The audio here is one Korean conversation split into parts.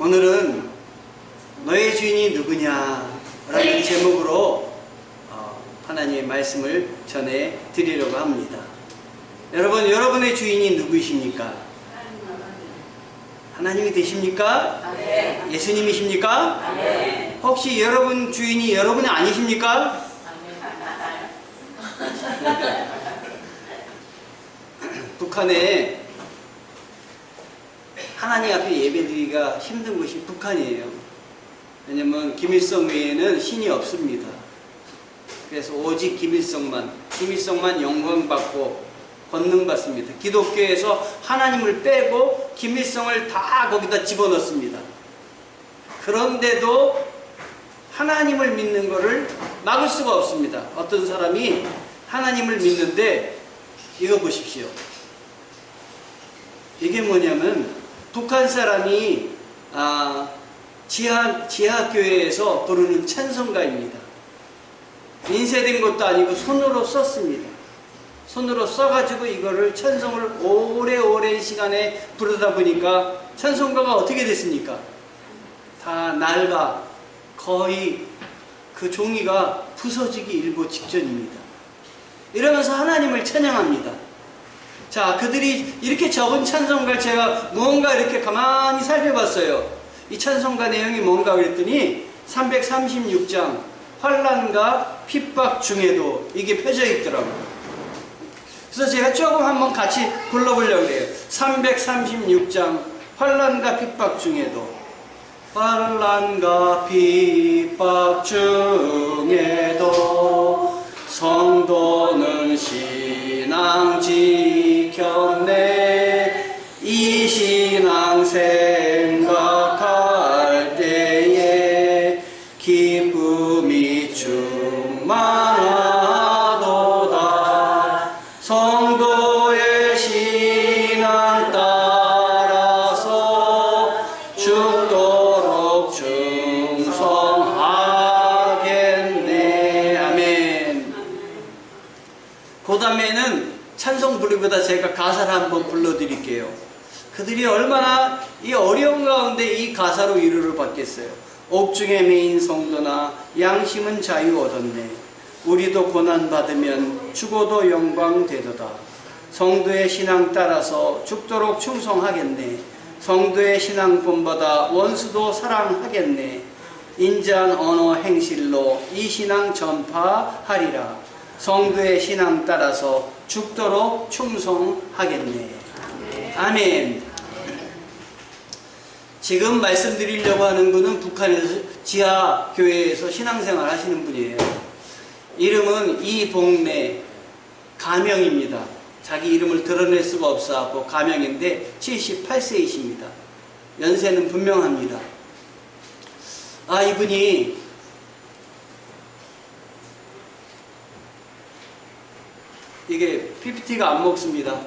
오늘은 너의 주인이 누구냐 라는 제목으로 하나님의 말씀을 전해 드리려고 합니다. 여러분, 여러분의 주인이 누구이십니까? 하나님이 되십니까? 네. 예수님이십니까? 네. 혹시 여러분 주인이 여러분이 아니십니까? 북한에 하나님 앞에 예배드리기가 힘든 곳이 북한이에요. 왜냐면 김일성 외에는 신이 없습니다. 그래서 오직 김일성만 영광받고 권능받습니다. 기독교에서 하나님을 빼고 김일성을 다 거기다 집어넣습니다. 그런데도 하나님을 믿는 것을 막을 수가 없습니다. 어떤 사람이 하나님을 믿는데 이거 보십시오. 이게 뭐냐면 북한 사람이 지하교회에서 부르는 찬송가입니다. 인쇄된 것도 아니고 손으로 썼습니다. 손으로 써가지고 이거를 찬송을 오랜 시간에 부르다 보니까 찬송가가 어떻게 됐습니까? 다 낡아 거의 그 종이가 부서지기 일보 직전입니다. 이러면서 하나님을 찬양합니다. 자, 그들이 이렇게 적은 찬송가를 제가 무언가 이렇게 가만히 살펴봤어요. 이 찬송가 내용이 뭔가 그랬더니 336장 환난과 핍박 중에도 이게 펴져 있더라고요. 그래서 제가 조금 한번 같이 불러보려고 해요. 336장 환난과 핍박 중에도 환난과 핍박 중에도 성도는 신앙 지켰네. 이 신앙 생각할 때에 기쁨이 충만하도다. 성도의 신앙 따라서 죽도록 충성하겠네. 아멘. 그 다음에는 찬송 부르기보다 제가 가사를 한번 불러드릴게요. 그들이 얼마나 이 어려운 가운데 이 가사로 위로를 받겠어요. 옥중에 매인 성도나 양심은 자유 얻었네. 우리도 고난받으면 죽어도 영광 되도다. 성도의 신앙 따라서 죽도록 충성하겠네. 성도의 신앙 본받아 원수도 사랑하겠네. 인자한 언어 행실로 이 신앙 전파하리라. 성도의 신앙 따라서 죽도록 충성하겠네. 아멘. 지금 말씀드리려고 하는 분은 북한에서 지하교회에서 신앙생활 하시는 분이에요. 이름은 이봉래, 가명입니다. 자기 이름을 드러낼 수가 없어서 가명인데 78세이십니다. 연세는 분명합니다. 이분이 이게 PPT가 안 먹습니다.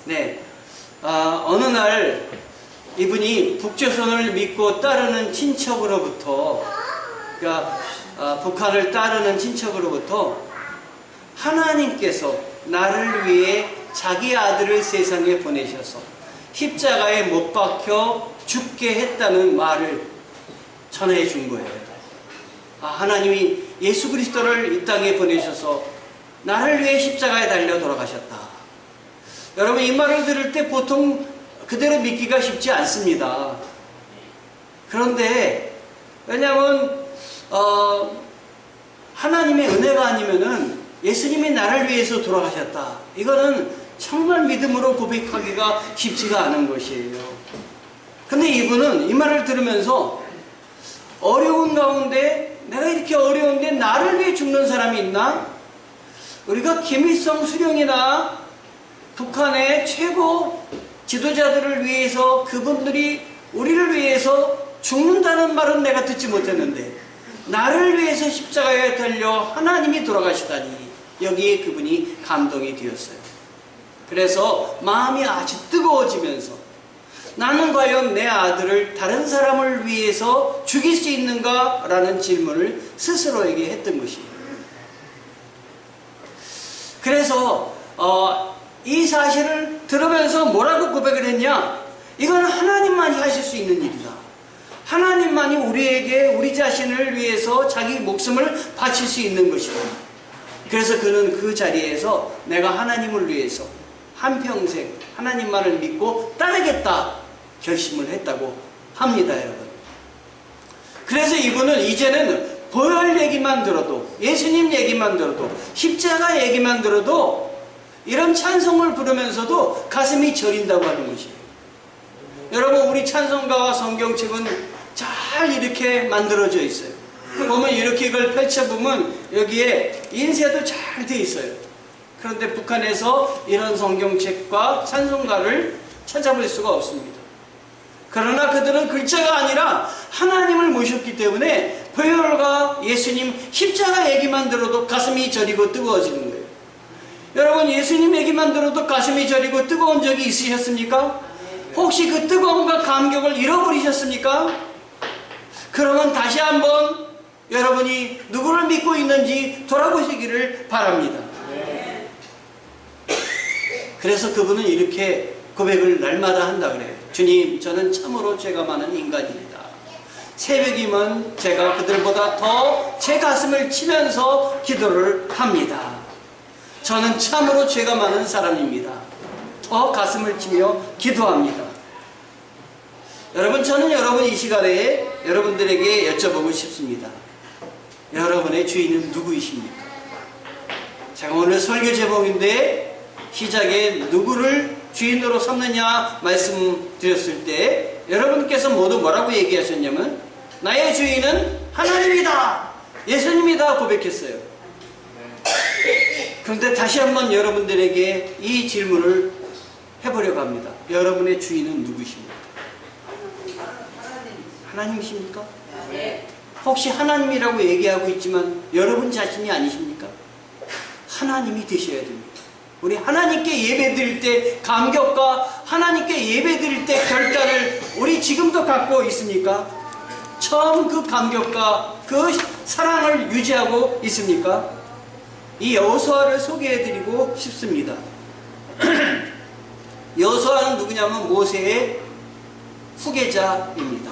네, 어느 날 이분이 북조선을 믿고 따르는 친척으로부터, 그러니까 북한을 따르는 친척으로부터 하나님께서 나를 위해 자기 아들을 세상에 보내셔서 십자가에 못 박혀 죽게 했다는 말을 전해 준 거예요. 하나님이 예수 그리스도를 이 땅에 보내셔서 나를 위해 십자가에 달려 돌아가셨다. 여러분, 이 말을 들을 때 보통 그대로 믿기가 쉽지 않습니다. 그런데 왜냐하면 하나님의 은혜가 아니면은 예수님이 나를 위해서 돌아가셨다. 이거는 정말 믿음으로 고백하기가 쉽지가 않은 것이에요. 근데 이분은 이 말을 들으면서 어려운 가운데, 내가 이렇게 어려운데 나를 위해 죽는 사람이 있나? 우리가 김일성 수령이나 북한의 최고 지도자들을 위해서 그분들이 우리를 위해서 죽는다는 말은 내가 듣지 못했는데 나를 위해서 십자가에 달려 하나님이 돌아가시다니, 여기에 그분이 감동이 되었어요. 그래서 마음이 아주 뜨거워지면서 나는 과연 내 아들을 다른 사람을 위해서 죽일 수 있는가? 라는 질문을 스스로에게 했던 것이에요. 그래서 그래서 이 사실을 들으면서 뭐라고 고백을 했냐? 이건 하나님만이 하실 수 있는 일이다. 하나님만이 우리에게 우리 자신을 위해서 자기 목숨을 바칠 수 있는 것이다. 그래서 그는 그 자리에서 내가 하나님을 위해서 한평생 하나님만을 믿고 따르겠다 결심을 했다고 합니다, 여러분. 그래서 이분은 이제는 보혈 얘기만 들어도, 예수님 얘기만 들어도, 십자가 얘기만 들어도 이런 찬송을 부르면서도 가슴이 저린다고 하는 것이에요. 여러분, 우리 찬송가와 성경책은 잘 이렇게 만들어져 있어요. 보면 이렇게 이걸 펼쳐보면 여기에 인쇄도 잘 돼 있어요. 그런데 북한에서 이런 성경책과 찬송가를 찾아볼 수가 없습니다. 그러나 그들은 글자가 아니라 하나님을 모셨기 때문에 보혈과 예수님 십자가 얘기만 들어도 가슴이 저리고 뜨거워지는 거예요. 여러분, 예수님 얘기만 들어도 가슴이 저리고 뜨거운 적이 있으셨습니까? 혹시 그 뜨거움과 감격을 잃어버리셨습니까? 그러면 다시 한번 여러분이 누구를 믿고 있는지 돌아보시기를 바랍니다. 그래서 그분은 이렇게 고백을 날마다 한다 그래요. 주님, 저는 참으로 죄가 많은 인간입니다. 새벽이면 제가 그들보다 더 제 가슴을 치면서 기도를 합니다. 저는 참으로 죄가 많은 사람입니다. 더 가슴을 치며 기도합니다. 여러분, 저는 여러분 이 시간에 여러분들에게 여쭤보고 싶습니다. 여러분의 주인은 누구이십니까? 제가 오늘 설교 제목인데 시작에 누구를 주인으로 삼느냐 말씀드렸을 때 여러분께서 모두 뭐라고 얘기하셨냐면 나의 주인은 하나님이다, 예수님이다 고백했어요. 그런데 다시 한번 여러분들에게 이 질문을 해보려고 합니다. 여러분의 주인은 누구십니까? 하나님이십니까? 네. 혹시 하나님이라고 얘기하고 있지만 여러분 자신이 아니십니까? 하나님이 되셔야 됩니다. 우리 하나님께 예배드릴 때 감격과 하나님께 예배드릴 때 결단을 우리 지금도 갖고 있습니까? 처음 그 감격과 그 사랑을 유지하고 있습니까? 이 여호수아를 소개해드리고 싶습니다. 여호수아는 누구냐면 모세의 후계자입니다.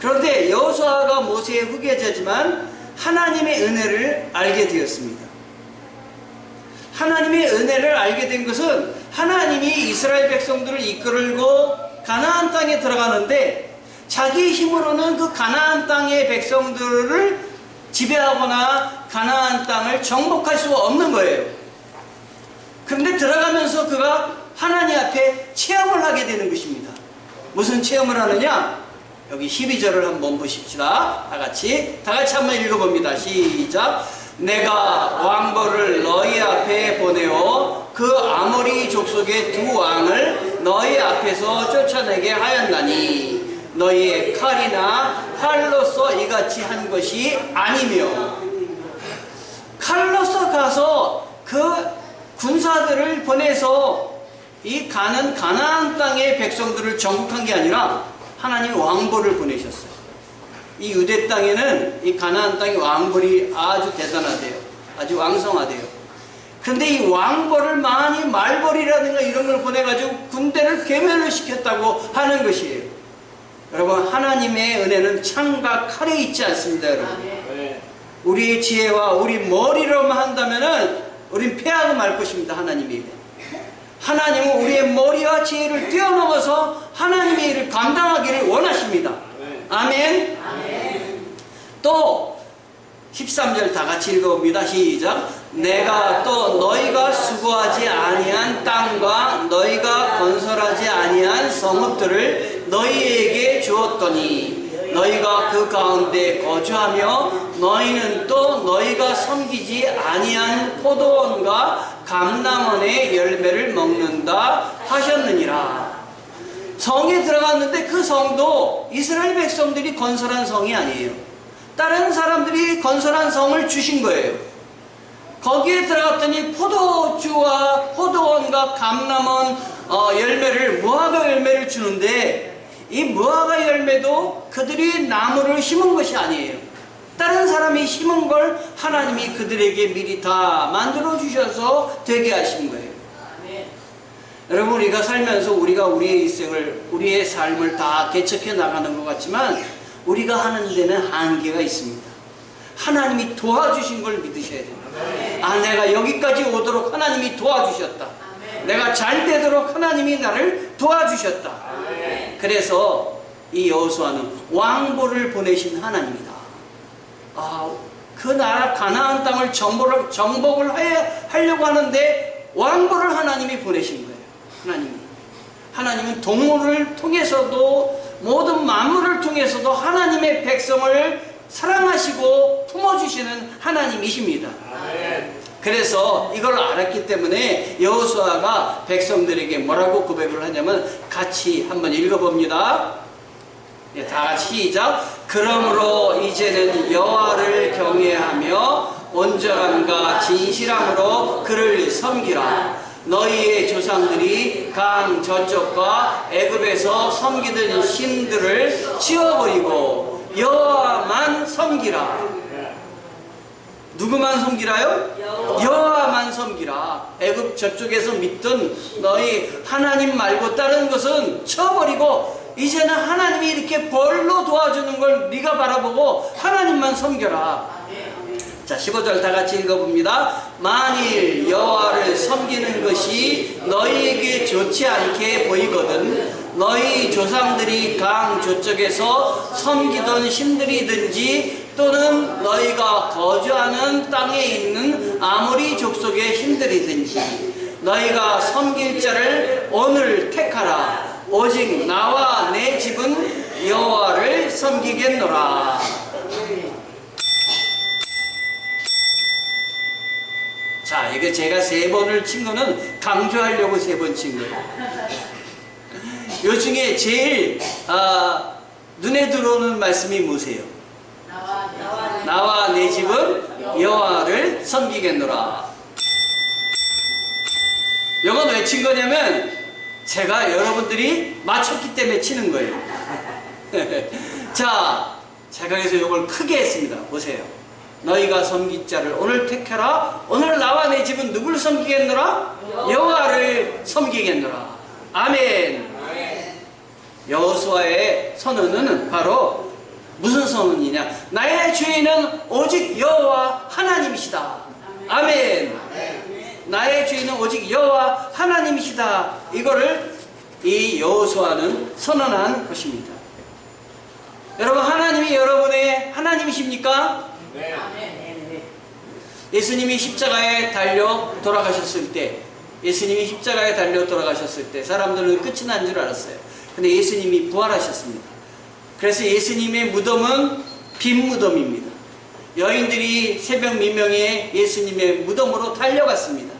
그런데 여호수아가 모세의 후계자지만 하나님의 은혜를 알게 되었습니다. 하나님의 은혜를 알게 된 것은 하나님이 이스라엘 백성들을 이끌고 가나안 땅에 들어가는데 자기 힘으로는 그 가나안 땅의 백성들을 지배하거나 가나안 땅을 정복할 수 없는 거예요. 그런데 들어가면서 그가 하나님 앞에 체험을 하게 되는 것입니다. 무슨 체험을 하느냐? 여기 12절을 한번 보십시다. 다 같이 한번 읽어봅니다. 시작. 내가 왕벌을 너희 앞에 보내어 그 아모리 족속의 두 왕을 너희 앞에서 쫓아내게 하였나니 너희의 칼이나 활로서 이같이 한 것이 아니며, 칼로서 가서 그 군사들을 보내서 이 가는 가나안 땅의 백성들을 정복한 게 아니라 하나님 왕벌을 보내셨어요. 이 유대 땅에는 이 가나안 땅의 왕벌이 아주 대단하대요. 아주 왕성하대요. 그런데 이 왕벌을 많이 말벌이라든가 이런 걸 보내가지고 군대를 괴멸을 시켰다고 하는 것이에요. 여러분, 하나님의 은혜는 창과 칼에 있지 않습니다, 여러분. 우리의 지혜와 우리 머리로만 한다면은 우린 패하고 말 것입니다, 하나님의 일. 하나님은 우리의 머리와 지혜를 뛰어넘어서 하나님의 일을 감당하기를 원하십니다. 아멘. 또 13절 다 같이 읽어봅니다. 시작. 내가 또 너희가 수고하지 아니한 땅과 너희가 건설하지 아니한 성읍들을 너희에게 주었더니 너희가 그 가운데 거주하며 너희는 또 너희가 섬기지 아니한 포도원과 감람원의 열매를 먹는다 하셨느니라. 성에 들어갔는데 그 성도 이스라엘 백성들이 건설한 성이 아니에요. 다른 사람들이 건설한 성을 주신 거예요. 거기에 들어갔더니 포도주와 포도원과 감람원 열매를, 무화과 열매를 주는데 이 무화과 열매도 그들이 나무를 심은 것이 아니에요. 다른 사람이 심은 걸 하나님이 그들에게 미리 다 만들어 주셔서 되게 하신 거예요. 여러분, 우리가 살면서 우리가 우리의 일생을, 우리의 삶을 다 개척해 나가는 것 같지만 우리가 하는 데는 한계가 있습니다. 하나님이 도와주신 걸 믿으셔야 됩니다. 아, 내가 여기까지 오도록 하나님이 도와주셨다. 내가 잘 되도록 하나님이 나를 도와주셨다. 그래서 이 여호수아는 왕보를 보내신 하나님이다. 아, 그 나라 가나안 땅을 정복을 하려고 하는데 왕보를 하나님이 보내신 거예요. 하나님은 동물을 통해서도 모든 만물을 통해서도 하나님의 백성을 사랑하시고 품어주시는 하나님이십니다. 그래서 이걸 알았기 때문에 여호수아가 백성들에게 뭐라고 고백을 하냐면, 같이 한번 읽어봅니다. 예, 다 같이 시작. 그러므로 이제는 여호와를 경외하며 온전함과 진실함으로 그를 섬기라. 너희의 조상들이 강 저쪽과 애굽에서 섬기던 신들을 치워버리고 여호와만 섬기라. 누구만 섬기라요? 여호와만 섬기라. 애굽 저쪽에서 믿던 너희 하나님 말고 다른 것은 쳐버리고 이제는 하나님이 이렇게 벌로 도와주는 걸 네가 바라보고 하나님만 섬겨라. 자, 15절 다 같이 읽어봅니다. 만일 여호와를 섬기는 것이 너희에게 좋지 않게 보이거든 너희 조상들이 강 저쪽에서 섬기던 신들이든지 또는 너희가 거주하는 땅에 있는 아모리 족속의 신들이든지 너희가 섬길 자를 오늘 택하라. 오직 나와 내 집은 여호와를 섬기겠노라. 자, 이게 제가 3번을 친 거는 강조하려고 3번 친 거예요. 요 중에 제일 눈에 들어오는 말씀이 뭐세요? 나와 내 집은 여호와를 섬기겠노라. 이건 왜 친 거냐면 제가 여러분들이 맞췄기 때문에 치는 거예요. 자, 제가 그래서 이걸 크게 했습니다. 보세요. 너희가 섬길 자를 오늘 택해라. 오늘 나와 내 집은 누구를 섬기겠노라? 여호와를 섬기겠노라. 아멘. 여호수아의 선언은 바로 무슨 선언이냐? 나의 주인은 오직 여호와 하나님이시다. 아멘. 나의 주인은 오직 여호와 하나님이시다. 이거를 이 여호수아는 선언한 것입니다. 여러분, 하나님이 여러분의 하나님이십니까? 예수님이 십자가에 달려 돌아가셨을 때, 사람들은 끝이 난 줄 알았어요. 근데 예수님이 부활하셨습니다. 그래서 예수님의 무덤은 빈 무덤입니다. 여인들이 새벽 미명에 예수님의 무덤으로 달려갔습니다.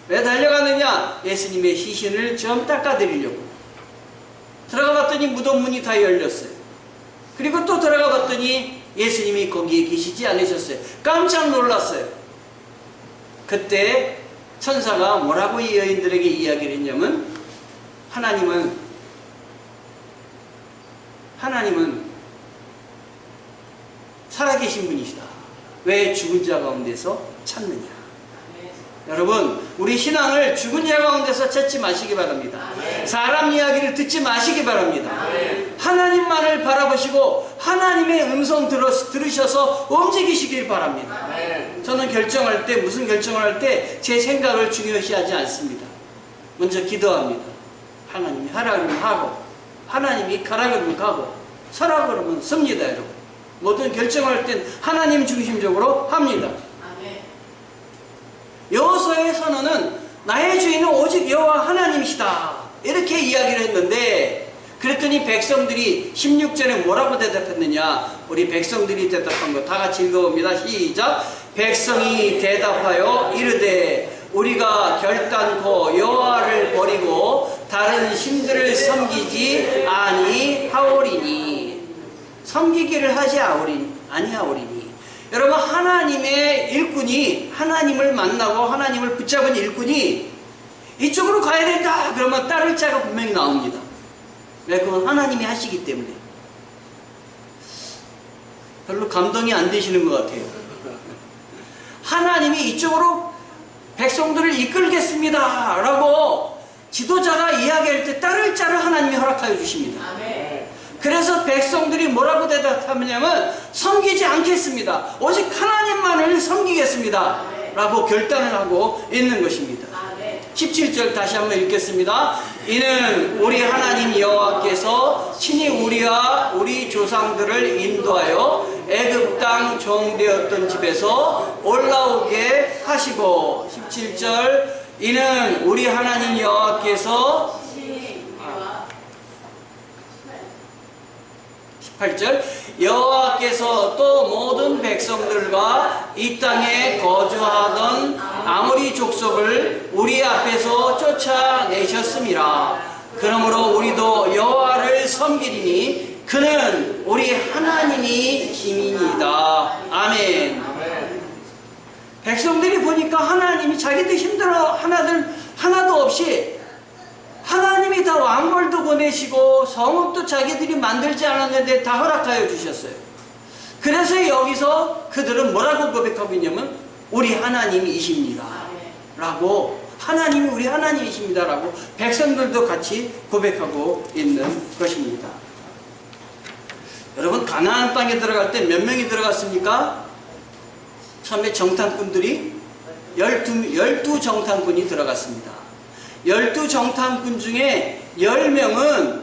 왜 달려가느냐? 예수님의 시신을 좀 닦아드리려고. 들어가 봤더니 무덤 문이 다 열렸어요. 그리고 또 들어가 봤더니 예수님이 거기에 계시지 않으셨어요. 깜짝 놀랐어요. 그때 천사가 뭐라고 이 여인들에게 이야기를 했냐면, 하나님은 살아계신 분이시다. 왜 죽은 자 가운데서 찾느냐? 여러분, 우리 신앙을 죽은 자 가운데서 찾지 마시기 바랍니다. 사람 이야기를 듣지 마시기 바랍니다. 하나님만을 바라보시고 하나님의 음성 들으셔서 움직이시길 바랍니다. 저는 결정할 때, 무슨 결정을 할 때 제 생각을 중요시하지 않습니다. 먼저 기도합니다. 하나님이 하라 그러면 하고, 하나님이 가라 그러면 가고, 서라 그러면 섭니다. 여러분, 모든 결정할 땐 하나님 중심적으로 합니다. 여호수아의 선언은 나의 주인은 오직 여호와 하나님이시다, 이렇게 이야기를 했는데, 그랬더니 백성들이 16절에 뭐라고 대답했느냐? 우리 백성들이 대답한 거 다 같이 읽어봅니다. 시작. 백성이 대답하여 이르되 우리가 결단코 여호와를 버리고 다른 신들을 섬기지 아니하오리니. 섬기기를 하지 아니하오리니. 여러분, 하나님의 일꾼이, 하나님을 만나고 하나님을 붙잡은 일꾼이 이쪽으로 가야 된다 그러면 따를 자가 분명히 나옵니다. 왜? 그건 하나님이 하시기 때문에. 별로 감동이 안 되시는 것 같아요. 하나님이 이쪽으로 백성들을 이끌겠습니다 라고 지도자가 이야기할 때 따를 자를 하나님이 허락하여 주십니다. 그래서 백성들이 뭐라고 대답하냐면 섬기지 않겠습니다. 오직 하나님만을 섬기겠습니다 라고 결단을 하고 있는 것입니다. 17절 다시 한번 읽겠습니다. 이는 우리 하나님 여호와께서 친히 우리와 우리 조상들을 인도하여 애굽 땅 종되었던 집에서 올라오게 하시고 17절 이는 우리 하나님 여호와께서 18절 여호와께서 또 모든 백성들과 이 땅에 거주하던 아모리 족속을 우리 앞에서 쫓아내셨음이라. 그러므로 우리도 여호와를 섬기리니 그는 우리 하나님이 힘이니이다. 아멘. 백성들이 보니까 하나님이 자기들 힘들어 하나도 없이 하나님이 다 왕벌도 보내시고 성읍도 자기들이 만들지 않았는데 다 허락하여 주셨어요. 그래서 여기서 그들은 뭐라고 고백하고 있냐면 우리 하나님이십니다 라고, 하나님이 우리 하나님이십니다 라고 백성들도 같이 고백하고 있는 것입니다. 여러분, 가나안 땅에 들어갈 때 몇 명이 들어갔습니까? 처음에 정탐꾼들이 12 정탐꾼이 들어갔습니다. 12 정탐꾼 중에 10명은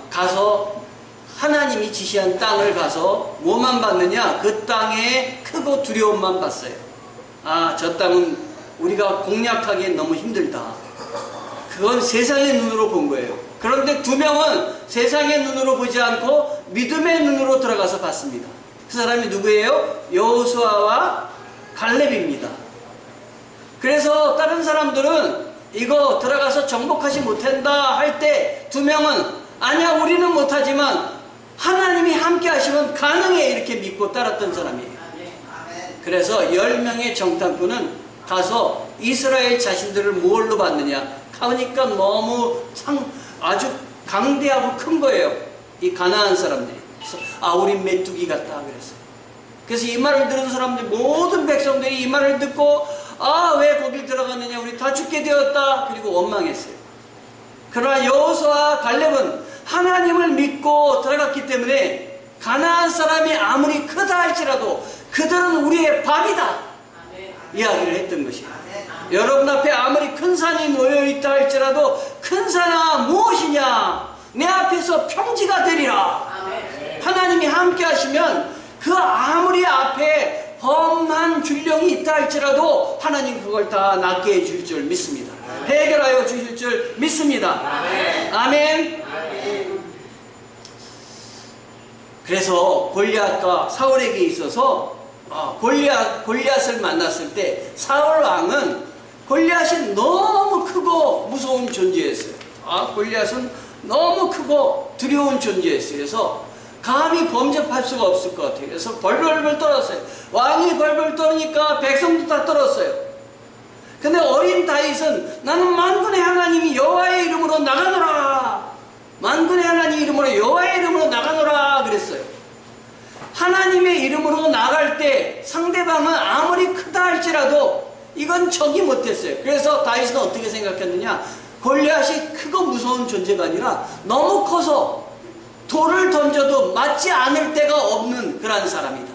가서 하나님이 지시한 땅을 가서 뭐만 봤느냐? 그 땅의 크고 두려움만 봤어요. 아, 저 땅은 우리가 공략하기엔 너무 힘들다. 그건 세상의 눈으로 본 거예요. 그런데 2명은 세상의 눈으로 보지 않고 믿음의 눈으로 들어가서 봤습니다. 그 사람이 누구예요? 여호수아와 갈렙입니다. 그래서 다른 사람들은 이거 들어가서 정복하지 못한다 할 때 2명은 아니야 우리는 못하지만 하나님이 함께 하시면 가능해 이렇게 믿고 따랐던 사람이에요. 그래서 10명의 정탐꾼은 가서 이스라엘 자신들을 뭘로 봤느냐 하니까 너무 아주 강대하고 큰 거예요. 이 가나안 사람들이. 그래서 아 우린 메뚜기 같다 그랬어요. 그래서 이 말을 들은 사람들 모든 백성들이 이 말을 듣고 아 왜 거길 들어갔느냐 우리 다 죽게 되었다 그리고 원망했어요. 그러나 여호수아와 갈렙은 하나님을 믿고 들어갔기 때문에 가나안 사람이 아무리 크다 할지라도 그들은 우리의 밥이다 이야기를 했던 것이에요. 여러분 앞에 아무리 큰 산이 놓여있다 할지라도 큰 산아 무엇이냐 내 앞에서 평지가 되리라. 하나님이 함께 하시면 그 아무리 앞에 험한 균령이 있다 할지라도 하나님 그걸 다 낫게 해줄 줄 믿습니다. 해결하여 주실 줄 믿습니다. 아멘. 그래서 골리앗과 사울에게 있어서 골리앗을 만났을 때 사울 왕은 골리앗이 너무 크고 무서운 존재였어요. 골리앗은 너무 크고 두려운 존재였어요. 그래서 감히 범접할 수가 없을 것 같아요. 그래서 벌벌벌 떨었어요. 왕이 벌벌 떠니까 백성도 다 떨었어요. 근데 어린 다윗은 나는 만군의 하나님이 여호와의 이름으로 나가노라. 만군의 하나님 이름으로 여호와의 이름으로 나가노라 그랬어요. 하나님의 이름으로 나갈 때 상대방은 아무리 크다 할지라도 이건 적이 못했어요. 그래서 다윗은 어떻게 생각했느냐? 골리앗이 크고 무서운 존재가 아니라 너무 커서 돌을 던져도 맞지 않을 데가 없는 그런 사람이다.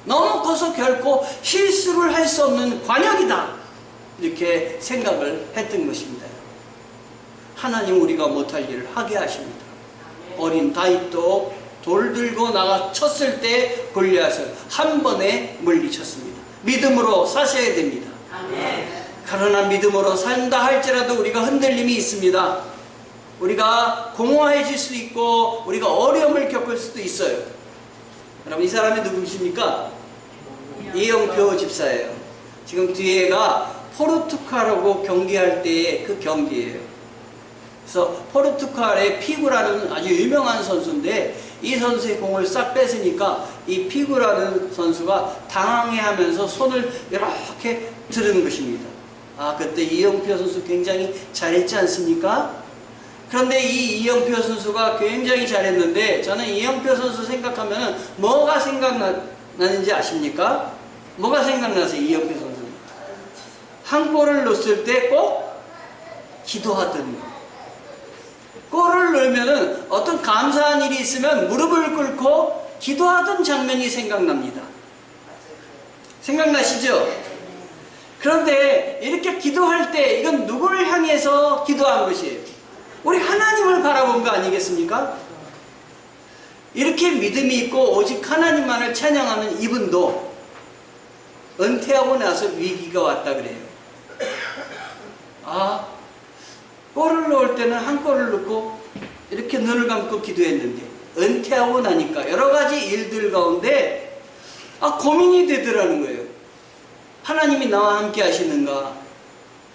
너무 커서 결코 실수를 할 수 없는 관역이다. 이렇게 생각을 했던 것입니다. 하나님 우리가 못할 일을 하게 하십니다. 어린 다윗도 돌 들고 나가 쳤을 때 골리앗을 한 번에 물리쳤습니다. 믿음으로 사셔야 됩니다. 그러나 믿음으로 산다 할지라도 우리가 흔들림이 있습니다. 우리가 공허해질 수 있고 우리가 어려움을 겪을 수도 있어요. 여러분 이 사람이 누구십니까? 이영표 집사예요. 지금 뒤에가 포르투갈하고 경기할 때의 그 경기예요. 그래서 포르투갈의 피구라는 아주 유명한 선수인데 이 선수의 공을 싹 뺏으니까 이 피구라는 선수가 당황해하면서 손을 이렇게 들은 것입니다. 그때 이영표 선수 굉장히 잘했지 않습니까? 그런데 이 이영표 선수가 굉장히 잘했는데, 저는 이영표 선수 생각하면 뭐가 생각나는지 아십니까? 뭐가 생각나세요? 이영표 선수 한 골을 넣었을 때 꼭 기도하던, 골을 넣으면 어떤 감사한 일이 있으면 무릎을 꿇고 기도하던 장면이 생각납니다. 생각나시죠? 그런데 이렇게 기도할 때 이건 누구를 향해서 기도한 것이에요? 우리 하나님을 바라본 거 아니겠습니까? 이렇게 믿음이 있고 오직 하나님만을 찬양하는 이분도 은퇴하고 나서 위기가 왔다 그래요. 아, 골을 넣을 때는 한 골을 넣고 이렇게 눈을 감고 기도했는데, 은퇴하고 나니까 여러 가지 일들 가운데 고민이 되더라는 거예요. 하나님이 나와 함께 하시는가?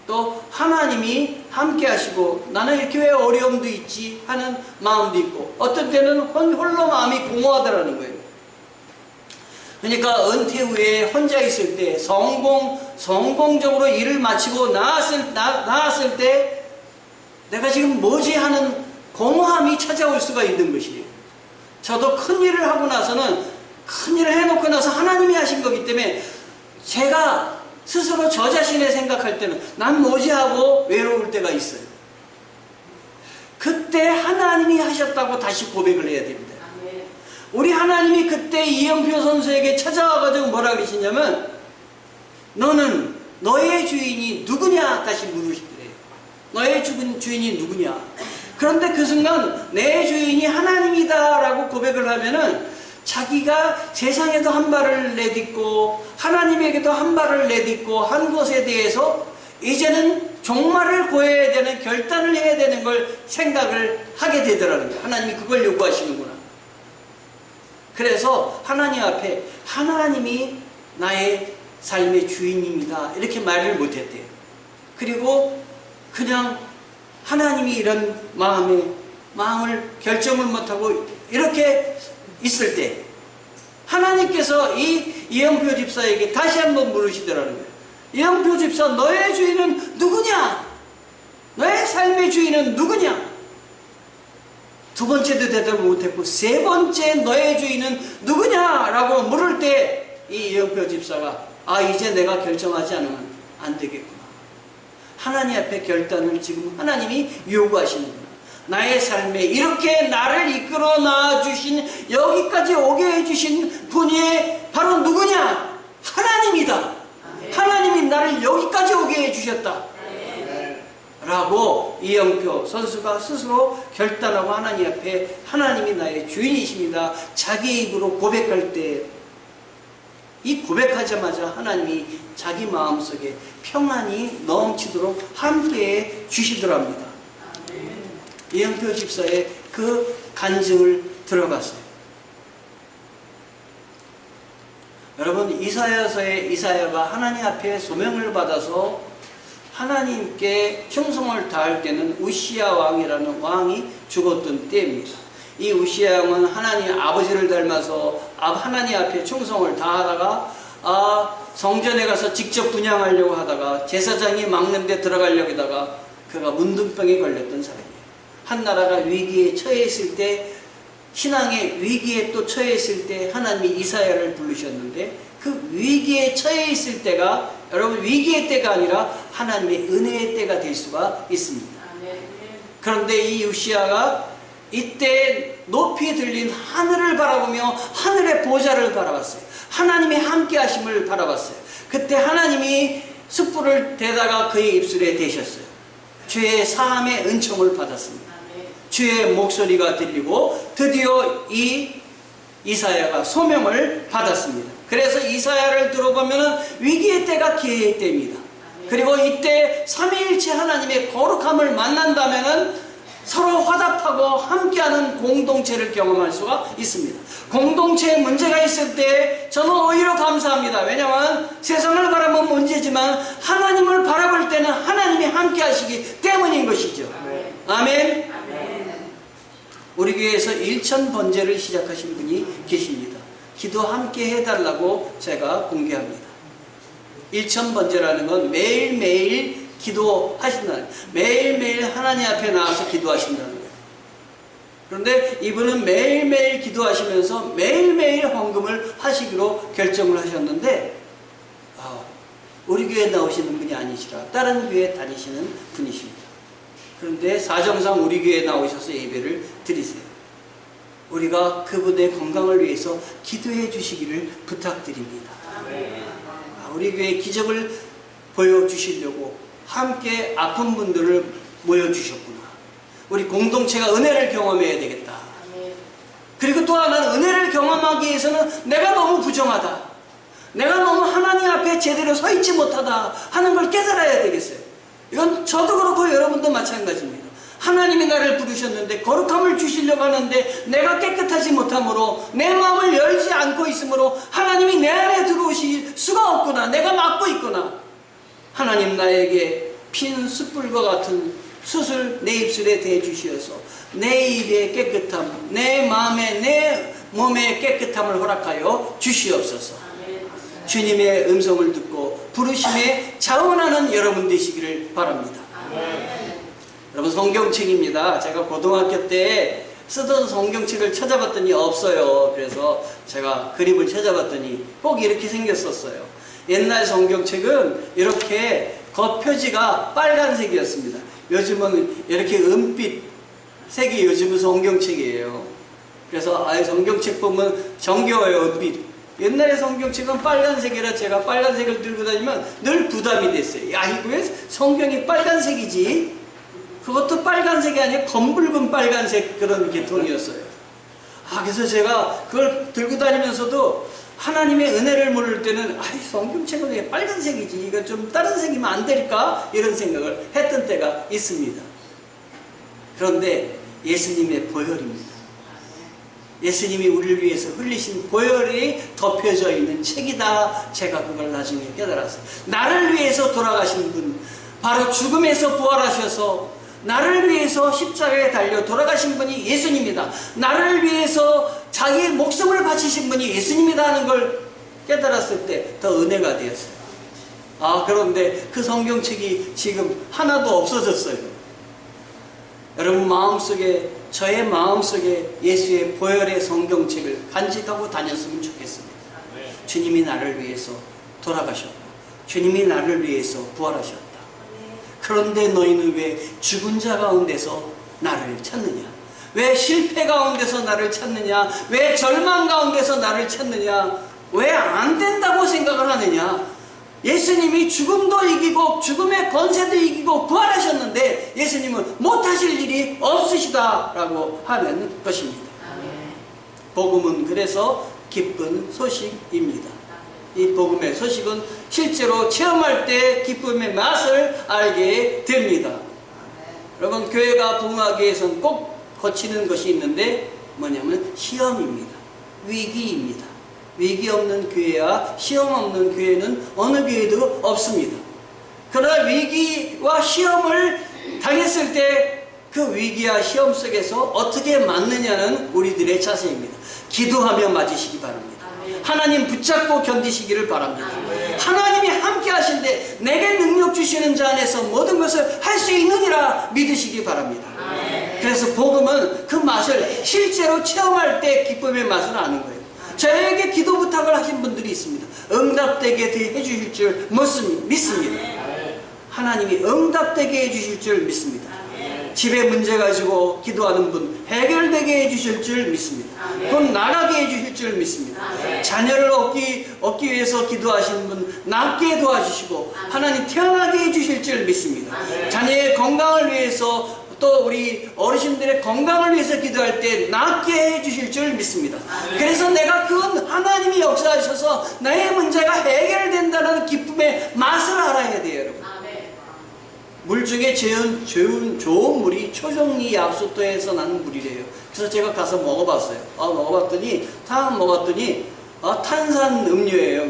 또 하나님이 함께 하시고 나는 이렇게 왜 어려움도 있지 하는 마음도 있고, 어떤 때는 홀로 마음이 공허하더라는 거예요. 그러니까 은퇴 후에 혼자 있을 때, 성공적으로 일을 마치고 나왔을 때 내가 지금 뭐지 하는 공허함이 찾아올 수가 있는 것이에요. 저도 큰 일을 하고 나서는, 큰 일을 해놓고 나서 하나님이 하신 거기 때문에 제가 스스로 저 자신을 생각할 때는 난 뭐지 하고 외로울 때가 있어요. 그때 하나님이 하셨다고 다시 고백을 해야 됩니다. 우리 하나님이 그때 이영표 선수에게 찾아와가지고 뭐라 그러시냐면, 너는 너의 주인이 누구냐 다시 물으시더래요. 너의 주인이 누구냐. 그런데 그 순간 내 주인이 하나님이다 라고 고백을 하면은 자기가 세상에도 한 발을 내딛고 하나님에게도 한 발을 내딛고 한 것에 대해서 이제는 종말을 고해야 되는, 결단을 해야 되는 걸 생각을 하게 되더라는 거예요. 하나님이 그걸 요구하시는구나. 그래서 하나님 앞에 하나님이 나의 삶의 주인입니다 이렇게 말을 못했대요. 그리고 그냥 하나님이 이런 마음을 결정을 못하고 이렇게 있을 때 하나님께서 이 이영표 집사에게 다시 한번 물으시더라는 거예요. 이영표 집사, 너의 주인은 누구냐? 너의 삶의 주인은 누구냐? 두 번째도 대답을 못했고 세 번째 너의 주인은 누구냐라고 물을 때 이 이영표 집사가 이제 내가 결정하지 않으면 안 되겠구나. 하나님 앞에 결단을 지금 하나님이 요구하시는구나. 나의 삶에 이렇게 나를 이끌어 나와주신, 여기까지 오게 해주신 분이 바로 누구냐? 하나님이다. 하나님이 나를 여기까지 오게 해주셨다 라고 이영표 선수가 스스로 결단하고 하나님 앞에 하나님이 나의 주인이십니다 자기 입으로 고백할 때, 이 고백하자마자 하나님이 자기 마음속에 평안이 넘치도록 함께해 주시더랍니다. 이영표 집사의 그 간증을 들어봤어요. 여러분, 이사야서의 이사야가 하나님 앞에 소명을 받아서 하나님께 충성을 다할 때는 우시야 왕이라는 왕이 죽었던 때입니다. 이 우시야 왕은 하나님 아버지를 닮아서 하나님 앞에 충성을 다하다가 성전에 가서 직접 분향하려고 하다가 제사장이 막는 데 들어가려고 하다가 그가 문둥병에 걸렸던 사람이에요. 한 나라가 위기에 처해 있을 때, 신앙의 위기에 또 처해 있을 때 하나님이 이사야를 부르셨는데, 그 위기에 처해 있을 때가 여러분 위기의 때가 아니라 하나님의 은혜의 때가 될 수가 있습니다. 그런데 이 우시야가 이때 높이 들린 하늘을 바라보며 하늘의 보좌를 바라봤어요. 하나님의 함께 하심을 바라봤어요. 그때 하나님이 숯불을 대다가 그의 입술에 대셨어요. 죄의 사함의 은총을 받았습니다. 주의 목소리가 들리고 드디어 이 이사야가 소명을 받았습니다. 그래서 이사야를 들어보면 위기의 때가 기회의 때입니다. 그리고 이때 삼위일체 하나님의 거룩함을 만난다면 서로 화답하고 함께하는 공동체를 경험할 수가 있습니다. 공동체에 문제가 있을 때 저는 오히려 감사합니다. 왜냐하면 세상을 바라보면 문제지만 하나님을 바라볼 때는 하나님이 함께 하시기 때문인 것이죠. 아멘. 우리 교회에서 일천 번제를 시작하신 분이 계십니다. 기도 함께 해달라고 제가 공개합니다. 일천 번제라는 건 매일매일 기도하신다는 거예요. 매일매일 하나님 앞에 나와서 기도하신다는 거예요. 그런데 이분은 매일매일 기도하시면서 매일매일 헌금을 하시기로 결정을 하셨는데 우리 교회에 나오시는 분이 아니시라 다른 교회에 다니시는 분이십니다. 그런데 사정상 우리 교회에 나오셔서 예배를 드리세요. 우리가 그분의 건강을 위해서 기도해 주시기를 부탁드립니다. 우리 교회에 기적을 보여주시려고 함께 아픈 분들을 모여주셨구나. 우리 공동체가 은혜를 경험해야 되겠다. 그리고 또 하나는 은혜를 경험하기 위해서는 내가 너무 부정하다, 내가 너무 하나님 앞에 제대로 서 있지 못하다 하는 걸 깨달아야 되겠어요. 이건 저도 그렇고 여러분도 마찬가지입니다. 하나님이 나를 부르셨는데 거룩함을 주시려고 하는데 내가 깨끗하지 못함으로 내 마음을 열지 않고 있으므로 하나님이 내 안에 들어오실 수가 없구나. 내가 막고 있구나. 하나님 나에게 핀 숯불과 같은 숯을 내 입술에 대주시어서 내 입의 깨끗함, 내 마음에 내 몸의 깨끗함을 허락하여 주시옵소서. 주님의 음성을 듣고 부르심에 자원하는 여러분 되시기를 바랍니다. 여러분, 성경책입니다. 제가 고등학교 때 쓰던 성경책을 찾아봤더니 없어요. 그래서 제가 그림을 찾아봤더니 꼭 이렇게 생겼었어요. 옛날 성경책은 이렇게 겉표지가 빨간색이었습니다. 요즘은 이렇게 은빛 색이 요즘은 성경책이에요. 그래서 성경책 보면 정겨워요. 은빛. 옛날에 성경책은 빨간색이라 제가 빨간색을 들고 다니면 늘 부담이 됐어요. 야, 이거 왜 성경이 빨간색이지? 그것도 빨간색이 아니라 검붉은 빨간색 그런 계통이었어요. 그래서 제가 그걸 들고 다니면서도 하나님의 은혜를 모를 때는 성경책은 왜 빨간색이지? 이거 좀 다른 색이면 안 될까? 이런 생각을 했던 때가 있습니다. 그런데 예수님의 보혈입니다. 예수님이 우리를 위해서 흘리신 보혈이 덮여져 있는 책이다. 제가 그걸 나중에 깨달았어요. 나를 위해서 돌아가신 분, 바로 죽음에서 부활하셔서 나를 위해서 십자가에 달려 돌아가신 분이 예수님이다. 나를 위해서 자기의 목숨을 바치신 분이 예수님이다 하는 걸 깨달았을 때 더 은혜가 되었어요. 그런데 그 성경책이 지금 하나도 없어졌어요. 여러분 마음속에, 저의 마음속에 예수의 보혈의 성경책을 간직하고 다녔으면 좋겠습니다. 주님이 나를 위해서 돌아가셨고 주님이 나를 위해서 부활하셨다. 그런데 너희는 왜 죽은 자 가운데서 나를 찾느냐? 왜 실패 가운데서 나를 찾느냐? 왜 절망 가운데서 나를 찾느냐? 왜 안 된다고 생각을 하느냐? 예수님이 죽음도 이기고 죽음의 권세도 이기고 부활하셨는데 예수님은 못하실 일이 없으시다라고 하는 것입니다. 복음은 그래서 기쁜 소식입니다. 이 복음의 소식은 실제로 체험할 때 기쁨의 맛을 알게 됩니다. 여러분, 교회가 부흥하기 위해서는 꼭 거치는 것이 있는데 뭐냐면 시험입니다. 위기입니다. 위기 없는 교회와 시험 없는 교회는 어느 교회도 없습니다. 그러나 위기와 시험을 당했을 때 그 위기와 시험 속에서 어떻게 맞느냐는 우리들의 자세입니다. 기도하며 맞으시기 바랍니다. 하나님 붙잡고 견디시기를 바랍니다. 하나님이 함께 하신데 내게 능력 주시는 자 안에서 모든 것을 할 수 있느니라 믿으시기 바랍니다. 그래서 복음은 그 맛을 실제로 체험할 때 기쁨의 맛을 아는 거예요. 저에게 기도 부탁을 하신 분들이 있습니다. 응답되게 해주실 줄 믿습니다. 하나님이 응답되게 해주실 줄 믿습니다. 집에 문제 가지고 기도하는 분 해결되게 해주실 줄 믿습니다. 돈 나가게 해주실 줄 믿습니다. 자녀를 얻기 위해서 기도하시는 분 낫게 도와주시고 하나님 태어나게 해주실 줄 믿습니다. 자녀의 건강을 위해서 또 우리 어르신들의 건강을 위해서 기도할 때 낫게 해주실 줄 믿습니다. 그래서 내가 그 하나님이 역사하셔서 나의 문제가 해결된다는 기쁨의 맛을 알아야 돼요, 여러분. 물 중에 좋은 물이 초정리 약수터에서 나는 물이래요. 그래서 제가 가서 먹어봤어요. 먹어봤더니 탄산 음료예요.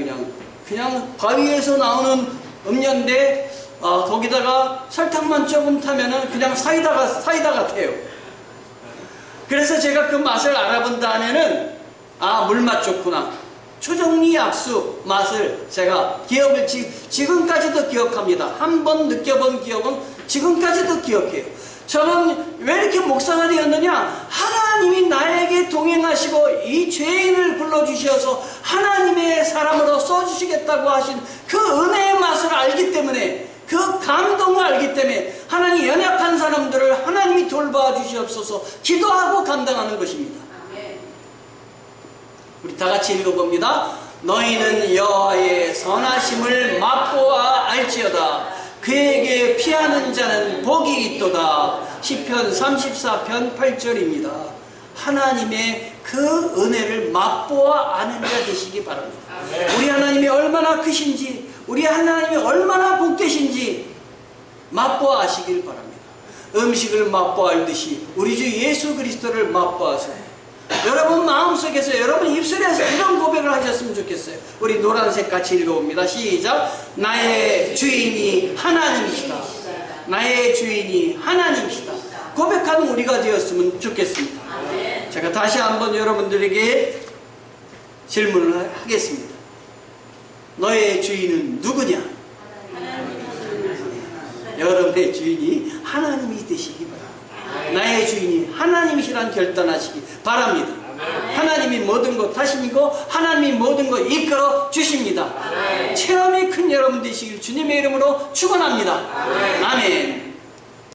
그냥 바위에서 나오는 음료인데 거기다가 설탕만 조금 타면은 그냥 사이다 같아요. 그래서 제가 그 맛을 알아본 다음에는 물맛 좋구나. 초정리 약수 맛을 제가 기억을 지금까지도 기억합니다. 한 번 느껴본 기억은 지금까지도 기억해요. 저는 왜 이렇게 목사가 되었느냐? 하나님이 나에게 동행하시고 이 죄인을 불러주셔서 하나님의 사람으로 써주시겠다고 하신 그 은혜의 맛을 알기 때문에, 그 감동을 알기 때문에 하나님 연약한 사람들을 하나님이 돌봐 주시옵소서 기도하고 감당하는 것입니다. 우리 다 같이 읽어봅니다. 너희는 여호와의 선하심을 맛보아 알지어다. 그에게 피하는 자는 복이 있도다. 시편 34편 8절입니다. 하나님의 그 은혜를 맛보아 아는 자 되시기 바랍니다. 우리 하나님이 얼마나 크신지, 우리 하나님이 얼마나 복되신지 맛보아 아시길 바랍니다. 음식을 맛보아 알듯이 우리 주 예수 그리스도를 맛보아서 여러분 마음속에서, 여러분 입술에서 이런 고백을 하셨으면 좋겠어요. 우리 노란색 같이 읽어봅니다. 시작. 나의 주인이 하나님이시다. 나의 주인이 하나님이시다. 고백하는 우리가 되었으면 좋겠습니다. 제가 다시 한번 여러분들에게 질문을 하겠습니다. 너의 주인은 누구냐? 여러분의 주인이 하나님이 되시기 바랍니다. 나의 주인이 하나님이시란 결단하시기 바랍니다. 하나님이 모든 것 하시고 하나님이 모든 것 이끌어 주십니다. 체험이 큰 여러분 되시길 주님의 이름으로 축원합니다. 아멘.